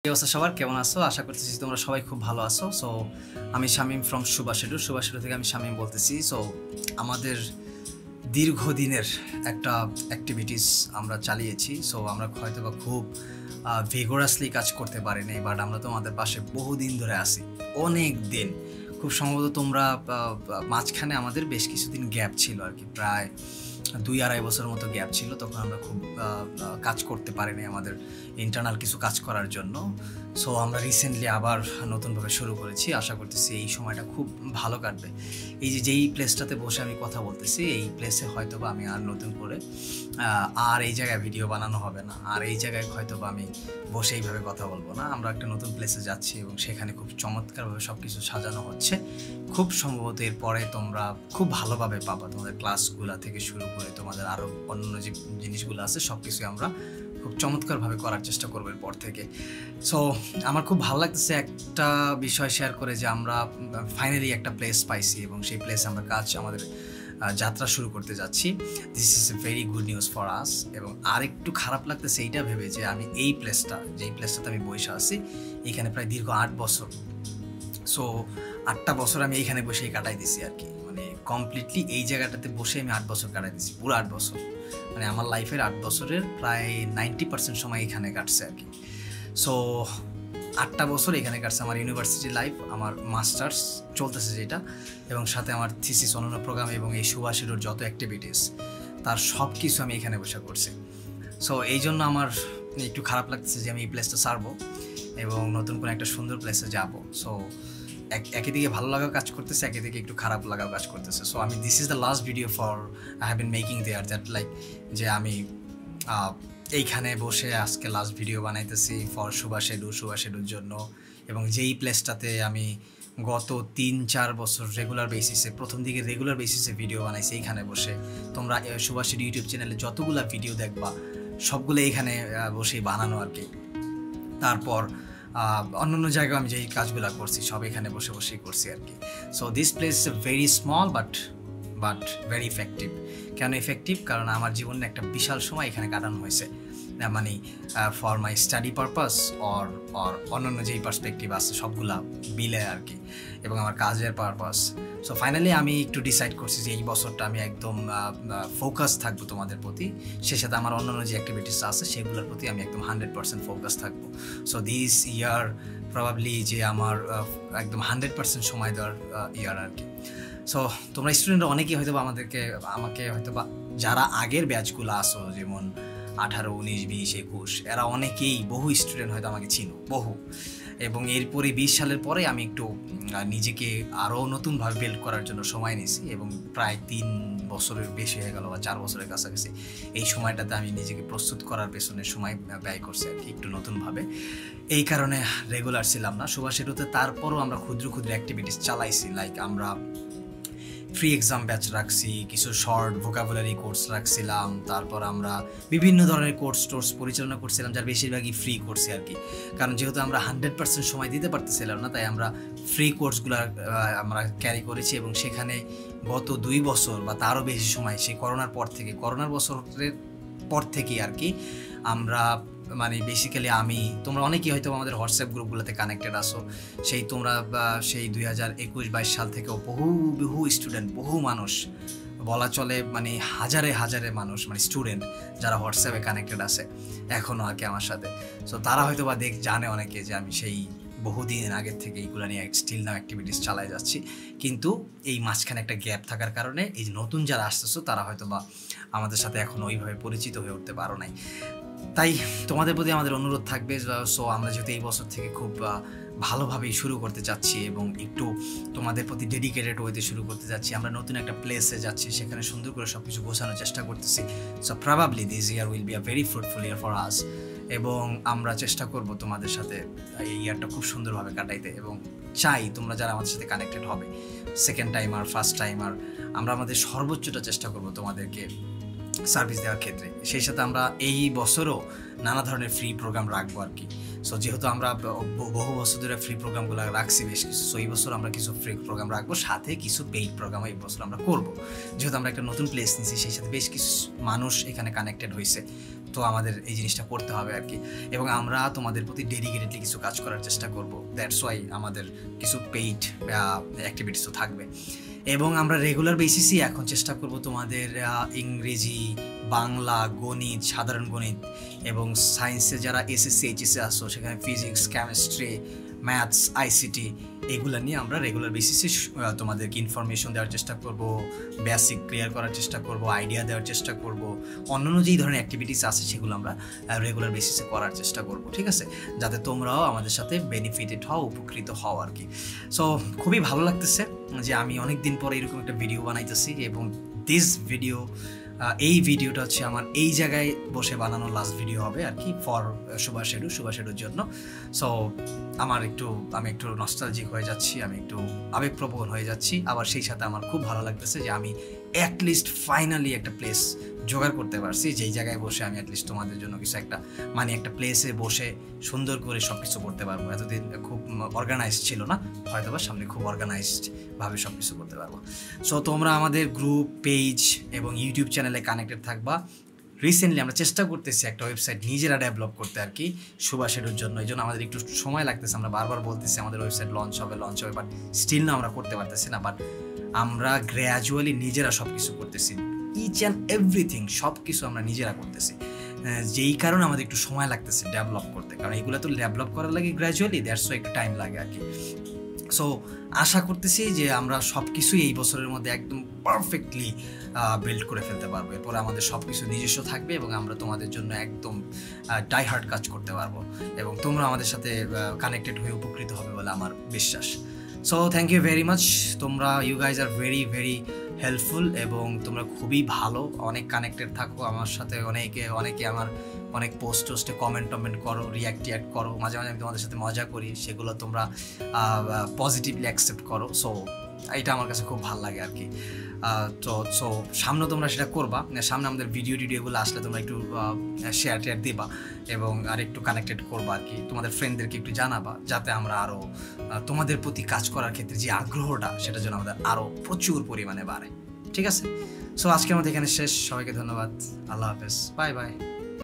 কি অবস্থা সবার, কেমন আছো? আশা করতেছি তোমরা সবাই খুব ভালো আছো। সো আমি শামীম ফ্রম সুভাষেডু থেকে আমি শামীম বলতেছি। সো আমাদের দীর্ঘদিনের একটা অ্যাক্টিভিটিস আমরা চালিয়েছি। সো আমরা হয়তো বা খুব ভিগোরাসলি কাজ করতে পারিনি, বাট আমরা তোমাদের পাশে বহুদিন ধরে আছি, অনেক দিন। খুব সম্ভবত তোমরা মাঝখানে আমাদের বেশ কিছুদিন গ্যাপ ছিল আর কি, প্রায় 2-2.5 বছরের মতো গ্যাপ ছিল। তখন আমরা খুব কাজ করতে পারিনি আমাদের ইন্টারনাল কিছু কাজ করার জন্য। সো আমরা রিসেন্টলি আবার নতুনভাবে শুরু করেছি। আশা করতেছি এই সময়টা খুব ভালো কাটবে। এই যেই প্লেসটাতে বসে আমি কথা বলতেছি, এই প্লেসে হয়তো বা আমি আর নতুন করে আর এই জায়গায় ভিডিও বানানো হবে না, আর এই জায়গায় হয়তো বা আমি বসে এইভাবে কথা বলবো না। আমরা একটা নতুন প্লেসে যাচ্ছি এবং সেখানে খুব চমৎকারভাবে সব কিছু সাজানো হচ্ছে। খুব সম্ভবত এরপরে তোমরা খুব ভালোভাবে পাবা। তোমাদের ক্লাসগুলো থেকে শুরু করে তোমাদের আরও অন্য যে জিনিসগুলো আছে সব কিছুই আমরা খুব চমৎকারভাবে করার চেষ্টা করবো এরপর থেকে। সো আমার খুব ভালো লাগতেছে একটা বিষয় শেয়ার করে, যে আমরা ফাইনালি একটা প্লেস পাইছি এবং সেই প্লেসে আমরা আমাদের যাত্রা শুরু করতে যাচ্ছি। This is a very good news for us. এবং আরেকটু খারাপ লাগতেছে এইটা ভেবে যে আমি এই যেই প্লেসটাতে আমি বসে আছি, এখানে প্রায় দীর্ঘ 8 বছর। সো 8টা বছর আমি এইখানে বসেই কাটাই দিছি আর কি, মানে কমপ্লিটলি এই জায়গাটাতে বসে আমি 8 বছর কাটাই দিছি, পুরো 8 বছর। মানে আমার লাইফের 8 বছরের প্রায় 90% সময় এখানে কাটছে আর কি। সো 8টা বছর এখানে কাটছে আমার ইউনিভার্সিটি লাইফ, আমার মাস্টার্স চলতেছে যেটা, এবং সাথে আমার থিসিস, অন্যান্য প্রোগ্রাম এবং এই সুভাষেডুর যত অ্যাক্টিভিটিস, তার সব কিছু আমি এখানে বসে করছি। সো এই জন্য আমার একটু খারাপ লাগতেছে যে আমি এই প্লেসটা ছাড়বো এবং নতুন করে একটা সুন্দর প্লেসে যাব। সো একই দিকে ভালো লাগা কাজ করতেছে, একই দিকে একটু খারাপ লাগাও কাজ করতেছে। সো আমি this is the last video for I have been making there, that like যে আমি এইখানে বসে আজকে লাস্ট ভিডিও বানাইতেছি ফর সুভাষেডুর জন্য। এবং যেই প্লেসটাতে আমি গত 3-4 বছর রেগুলার বেসিসে, প্রথম দিকে রেগুলার বেসিসে ভিডিও বানাইছি এইখানে বসে। তোমরা সুভাষেডু ইউটিউব চ্যানেলে যতগুলা ভিডিও দেখবা সবগুলো এইখানে বসেই বানানো আর কি। তারপর অন্যান্য জায়গায় আমি যেই কাজগুলো করছি সব এখানে বসে বসেই করছি আর কি। So this place is very small but very effective. কেন ইফেক্টিভ? কারণ আমার জীবনে একটা বিশাল সময় এখানে কাটানো হয়েছে, মানে for my study purpose or অন্যান্য যেই পার্সপেক্টিভ আছে সবগুলা মিলে আর কি, এবং আমার কাজের পারপাস। সো ফাইনালি আমি একটু ডিসাইড করছি যে এই বছরটা আমি একদম ফোকাস থাকবো তোমাদের প্রতি, সে সাথে আমার অন্যান্য যে অ্যাক্টিভিটিস আছে সেগুলোর প্রতি আমি একদম 100% ফোকাস থাকবো। সো দিস ইয়ার প্রবাবলি যে আমার একদম 100% সময় দেওয়ার ইয়ার আর কি। সো তোমরা স্টুডেন্টরা অনেকেই হয়তো বা আমাকে হয়তো বা যারা আগের ব্যাচগুলো আসো, যেমন 18, 19, 20, 21, এরা অনেকেই, বহু স্টুডেন্ট হয়তো আমাকে চিনো, বহু। এবং এরপরে 20 সালের পরে আমি একটু নিজেকে আরও নতুনভাবে বিল্ড করার জন্য সময় নিয়েছি, এবং প্রায় 3 বছরের বেশি হয়ে গেল বা 4 বছরের কাছাকাছি এই সময়টাতে আমি নিজেকে প্রস্তুত করার পেছনে সময় ব্যয় করছি আর কি, একটু নতুনভাবে। এই কারণে রেগুলার ছিলাম না সুভাষেডুতে। তারপরও আমরা ক্ষুদ্র অ্যাক্টিভিটিস চালাইছি, লাইক আমরা ফ্রি এক্সাম ব্যাচ রাখছি, কিছু শর্ট ভোকাবুলারি কোর্স রাখছিলাম, তারপর আমরা বিভিন্ন ধরনের কোর্স পরিচালনা করছিলাম, যার বেশিরভাগই ফ্রি করছি আর কি। কারণ যেহেতু আমরা 100% সময় দিতে পারতেছিলাম না, তাই আমরা ফ্রি কোর্সগুলো আমরা ক্যারি করেছি। এবং সেখানে গত 2 বছর বা তারও বেশি সময়, সেই করোনার বছরের পর থেকেই আর কি, আমরা মানে বেসিক্যালি তোমরা অনেকেই হয়তো আমাদের হোয়াটসঅ্যাপ গ্রুপগুলোতে কানেক্টেড আসো, তোমরা সেই 2021-22 সাল থেকেও বহু স্টুডেন্ট, বহু মানুষ বলা চলে, মানে হাজারে মানুষ, মানে স্টুডেন্ট যারা হোয়াটসঅ্যাপে কানেক্টেড আছে এখনও আর কি আমার সাথে। সো তারা হয়তো বা জানে অনেকে যে আমি সেই বহুদিন আগের থেকে এইগুলো নিয়ে স্টিল নাও অ্যাক্টিভিটিস চালাই যাচ্ছি। কিন্তু এই মাঝখানে একটা গ্যাপ থাকার কারণে এই যে নতুন যারা আসতেছো তারা হয়তো বা আমাদের সাথে এখন ওইভাবে পরিচিত হয়ে উঠতে পারো নাই। তাই তোমাদের প্রতি আমাদের অনুরোধ থাকবে। সো আমরা যেহেতু এই বছর থেকে খুব ভালোভাবেই শুরু করতে চাচ্ছি এবং একটু তোমাদের প্রতি ডেডিকেটেড ওয়েতে শুরু করতে যাচ্ছি, আমরা নতুন একটা প্লেসে যাচ্ছি, সেখানে সুন্দর করে সব কিছু গোছানোর চেষ্টা করতেছি। So probably this year will be a very fruitful year for us. এবং আমরা চেষ্টা করব তোমাদের সাথে এই ইয়ারটা খুব সুন্দরভাবে কাটাইতে, এবং চাই তোমরা যারা আমাদের সাথে কানেক্টেড হবে, সেকেন্ড টাইমার, ফার্স্ট টাইমার, আমরা আমাদের সর্বোচ্চটা চেষ্টা করব তোমাদেরকে সার্ভিস দেওয়ার ক্ষেত্রে। সেই সাথে আমরা এই বছরও নানা ধরনের ফ্রি প্রোগ্রাম রাখবো আর কি। সো যেহেতু আমরা বহু বছর ধরে ফ্রি প্রোগ্রামগুলো রাখছি বেশ কিছু, সো এই বছর আমরা কিছু ফ্রি প্রোগ্রাম রাখবো, সাথে কিছু পেইড প্রোগ্রাম এই বছর আমরা করবো। যেহেতু আমরা একটা নতুন প্লেস নিয়েছি, সেই সাথে বেশ কিছু মানুষ এখানে কানেক্টেড হয়েছে, তো আমাদের এই জিনিসটা করতে হবে আর কি, এবং আমরা তোমাদের প্রতি ডেডিকেটেডলি কিছু কাজ করার চেষ্টা করব। দ্যাটস ওয়াই আমাদের কিছু পেইড অ্যাক্টিভিটিসও থাকবে, এবং আমরা রেগুলার বেসিসই এখন চেষ্টা করব তোমাদের ইংরেজি, বাংলা, গণিত, সাধারণ গণিত এবং সায়েন্সে যারা এসএসসি এইচএসসি আসো সেখানে ফিজিক্স, কেমিস্ট্রি, ম্যাথস, আইসিটি এগুলো নিয়ে আমরা রেগুলার বেসিসে তোমাদেরকে ইনফরমেশন দেওয়ার চেষ্টা করব, বেসিক ক্লিয়ার করার চেষ্টা করব, আইডিয়া দেওয়ার চেষ্টা করব, অন্যান্য যেই ধরনের অ্যাক্টিভিটিস আছে সেগুলো আমরা রেগুলার বেসিসে করার চেষ্টা করব, ঠিক আছে, যাতে তোমরাও আমাদের সাথে বেনিফিটেড হও, উপকৃত হও আর কি। সো খুবই ভালো লাগতেছে যে আমি অনেক দিন পরে এরকম একটা ভিডিও বানাইতেছি, এবং এই ভিডিওটা হচ্ছে আমার এই জায়গায় বসে বানানো লাস্ট ভিডিও হবে আর কি, ফর সুভাষেডুর জন্য। সো আমি একটু নস্টালজিক হয়ে যাচ্ছি, আমি একটু আবেগপ্রবণ হয়ে যাচ্ছি, আবার সেই সাথে আমার খুব ভালো লাগতেছে যে আমি অ্যাটলিস্ট ফাইনালি একটা প্লেস জোগাড় করতে পারছি, যেই জায়গায় বসে আমি অ্যাটলিস্ট তোমাদের জন্য কিছু একটা একটা প্লেসে বসে সুন্দর করে সব কিছু করতে পারবো। এতদিন খুব অর্গানাইজড ছিল না, হয়তো বা সামনে খুব অর্গানাইজডভাবে সব কিছু করতে পারবো। সো তোমরা আমাদের গ্রুপ, পেজ এবং ইউটিউব চ্যানেলে কানেক্টেড থাকবা। রিসেন্টলি আমরা চেষ্টা করতেছি একটা ওয়েবসাইট নিজেরা ডেভেলপ করতে আর কি সুভাষেডুর জন্য, এই জন্য আমাদের একটু সময় লাগতেছে। আমরা বারবার বলতেছি আমাদের ওয়েবসাইট লঞ্চ হবে, বাট স্টিল না আমরা করতে পারতেছি না। বাট আমরা গ্র্যাজুয়ালি নিজেরা সব কিছু করতেছি, ইচ অ্যান্ড এভরিথিং সব কিছু আমরা নিজেরা করতেছি, যেই কারণে আমাদের একটু সময় লাগতেছে ডেভেলপ করতে, কারণ এগুলো তো ডেভেলপ করার লাগে গ্র্যাজুয়ালি, দ্যাটস ওয়াই একটু টাইম লাগে আর কি। সো আশা করতেছি যে আমরা সব কিছুই এই বছরের মধ্যে একদম পারফেক্টলি বিল্ড করে ফেলতে পারবো। এরপরে আমাদের সব কিছু নিজস্ব থাকবে এবং আমরা তোমাদের জন্য একদম ডাই হার্ড কাজ করতে পারবো, এবং তোমরা আমাদের সাথে কানেক্টেড হয়ে উপকৃত হবে বলে আমার বিশ্বাস। So thank you very much. You guys are very very helpful, এবং তোমরা খুবই ভালো, অনেক কানেক্টেড থাকো আমার সাথে। অনেকে আমার অনেক পোস্টে কমেন্ট করো, রিয়াক্ট করো, মাঝে মাঝে আমি তোমাদের সাথে মজা করি, সেগুলো তোমরা পজিটিভলি অ্যাকসেপ্ট করো। সো এটা আমার কাছে খুব ভালো লাগে আর কি। সো সামনে তোমরা সেটা করবা, সামনে আমাদের ভিডিওগুলো আসলে তোমরা একটু শেয়ার দিবা এবং আর একটু কানেক্টেড করবা আর কি, তোমাদের ফ্রেন্ডদেরকে একটু জানাবা, যাতে আমরা আরও তোমাদের প্রতি কাজ করার ক্ষেত্রে যে আগ্রহটা সেটা যেন আমাদের আরও প্রচুর পরিমাণে বাড়ে, ঠিক আছে। সো আজকের মধ্যে এখানে শেষ। সবাইকে ধন্যবাদ, আল্লাহ হাফেজ, বাই বাই।